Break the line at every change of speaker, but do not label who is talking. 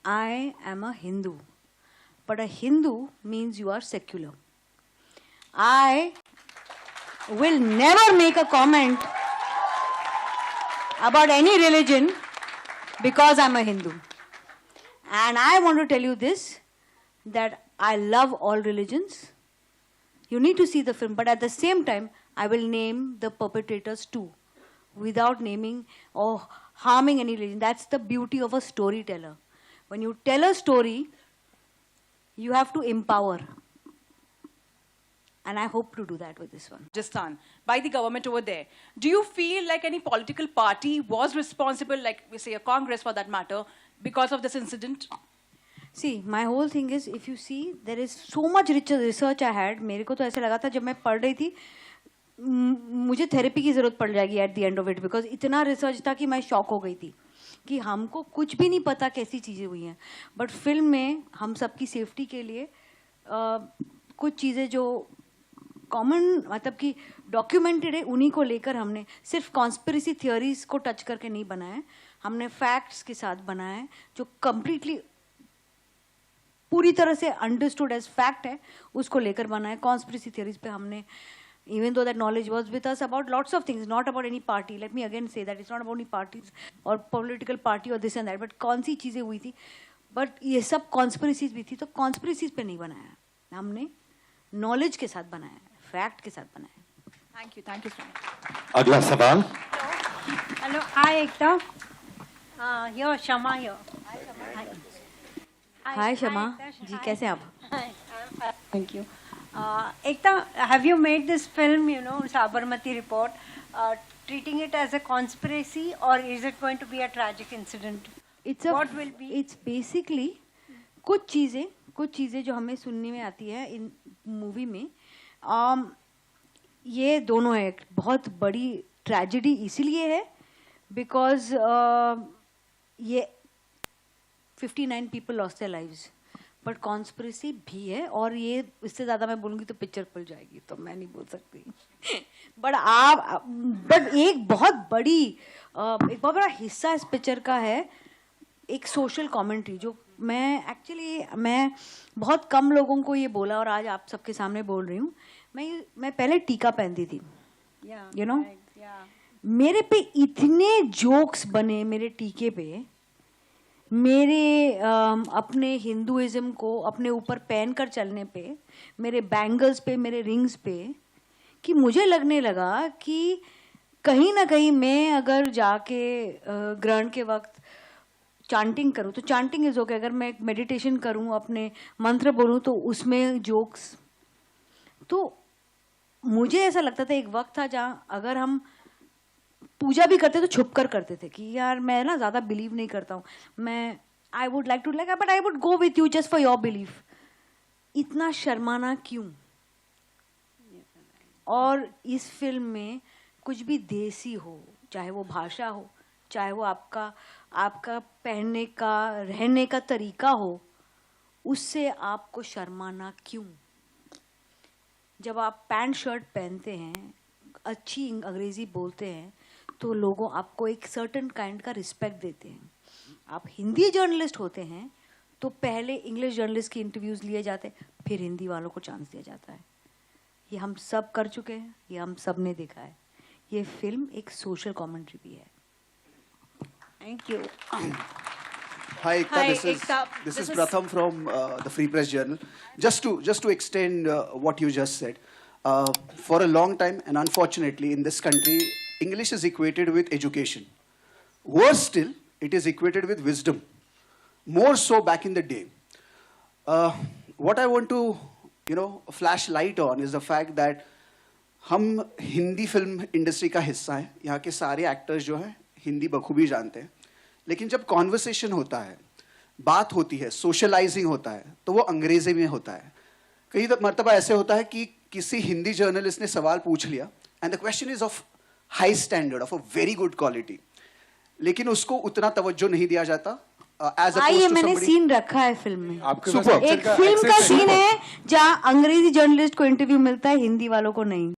I am a Hindu, but a Hindu means you are secular. I will never make a comment about any religion because I'm a Hindu. And I want to tell you this, that I love all religions. You need to see the film, but at the same time, I will name the perpetrators too, without naming or harming any religion. That's the beauty of a storyteller. When you tell a story, you have to empower. And I hope to do that with this one.
Rajasthan, by the government over there. Do you feel like any political party was responsible, like we say a Congress for that matter, because of this incident?
See, my whole thing is, if you see, there is so much research I had. मेरे को तो ऐसा लगा था जब मैं पढ़ रही थी, मुझे थेरेपी की ज़रूरत पड़ जाएगी at the end of it, because इतना रिसर्च था कि मैं शॉक हो गई थी कि हमको कुछ भी नहीं पता कैसी चीज़ें हुई हैं. बट फिल्म में हम सबकी सेफ्टी के लिए कुछ चीज़ें जो कॉमन मतलब कि डॉक्यूमेंटेड है, उन्हीं को लेकर हमने सिर्फ कॉन्स्पिरेसी थियोरीज को टच करके नहीं बनाया है. हमने फैक्ट्स के साथ बनाया है जो कम्प्लीटली पूरी तरह से अंडरस्टूड एज फैक्ट है, उसको लेकर बना है. कॉन्स्पिरेसी थियरीज पे हमने, even though that knowledge was with us about lots of things, not about any party. Let me again say that it's not about any parties or political party or this and that, but कौन सी चीज़ें हुई थी, but ये सब conspiracies भी थी, तो conspiracies पे नहीं बनाया, हमने knowledge के साथ बनाया, fact के साथ बनाया.
Thank you so much.
अगला सवाल.
Hello, hi Ekta. Here, Shama here.
Hi Shama जी, कैसे आप?
Hi, thank you. Ekta, have you made this film, Sabarmati Report, treating it as a conspiracy, or is it going to be a tragic incident? What will be?
It's basically कुछ चीज़ें जो हमें सुनने में आती है इन मूवी में, ये दोनों है. बहुत बड़ी ट्रेजेडी इसीलिए है बिकॉज ये 59 people lost their lives. But conspiracy भी है, और ये इससे ज़्यादा मैं बोलूँगी तो पिक्चर खुल जाएगी, तो मैं नहीं बोल सकती. बट एक बहुत बड़ा हिस्सा इस पिक्चर का है एक सोशल कमेंट्री, जो मैं बहुत कम लोगों को ये बोला और आज आप सबके सामने बोल रही हूँ. मैं पहले टीका पहनती थी, यू नो, मेरे पे इतने जोक्स बने मेरे टीके पे, मेरे अपने हिंदुइज्म को अपने ऊपर पहन कर चलने पे, मेरे बैंगल्स पे, मेरे रिंग्स पे, कि मुझे लगने लगा कि कहीं ना कहीं मैं अगर जाके ग्रहण के वक्त चांटिंग करूँ तो चांटिंग इज ओके, अगर मैं मेडिटेशन करूँ, अपने मंत्र बोलूँ तो उसमें जोक्स. तो मुझे ऐसा लगता था, एक वक्त था जहाँ अगर हम पूजा भी करते तो छुप कर करते थे कि यार मैं ना ज़्यादा बिलीव नहीं करता हूँ, मैं I would like to but I would go with you just for your belief. इतना शर्माना क्यों? और इस फिल्म में कुछ भी देसी हो, चाहे वो भाषा हो, चाहे वो आपका पहनने का रहने का तरीका हो, उससे आपको शर्माना क्यों? जब आप पैंट शर्ट पहनते हैं, अच्छी अंग्रेजी बोलते हैं, तो लोगों आपको एक सर्टन काइंड का रिस्पेक्ट देते हैं. आप हिंदी जर्नलिस्ट होते हैं तो पहले इंग्लिश जर्नलिस्ट की इंटरव्यूज़ लिए जाते, फिर हिंदी वालों को चांस दिया जाता है. ये हम सब कर चुके हैं, ये हम सब ने देखा है. ये फिल्म एक सोशल कमेंट्री भी है.
Thank you.
Hi, Ekta. This is Pratham from the Free Press Journal. Just to extend what you just said, for a long time, and unfortunately in this country, English is equated with education. Worse still, it is equated with wisdom. More so back in the day. What I want to, flash light on is the fact that हम Hindi film industry का हिस्सा हैं. यहाँ के सारे actors जो हैं हिंदी बखूबी जानते हैं. लेकिन जब कॉन्वर्सेशन होता है, बात होती है, सोशलाइजिंग होता है, तो वो अंग्रेजी में होता है. कई मरतबा ऐसे होता है कि किसी हिंदी जर्नलिस्ट ने सवाल पूछ लिया, and the question is of high standard, of a very good quality, लेकिन उसको उतना तवज्जो नहीं दिया जाता.
आइए, मैंने सीन रखा है फिल्म में.
सुपर.
एक फिल्म का सीन है जहाँ अंग्रेजी जर्नलिस्ट को इंटरव्यू मिलता है, हिंदी वालों को नहीं.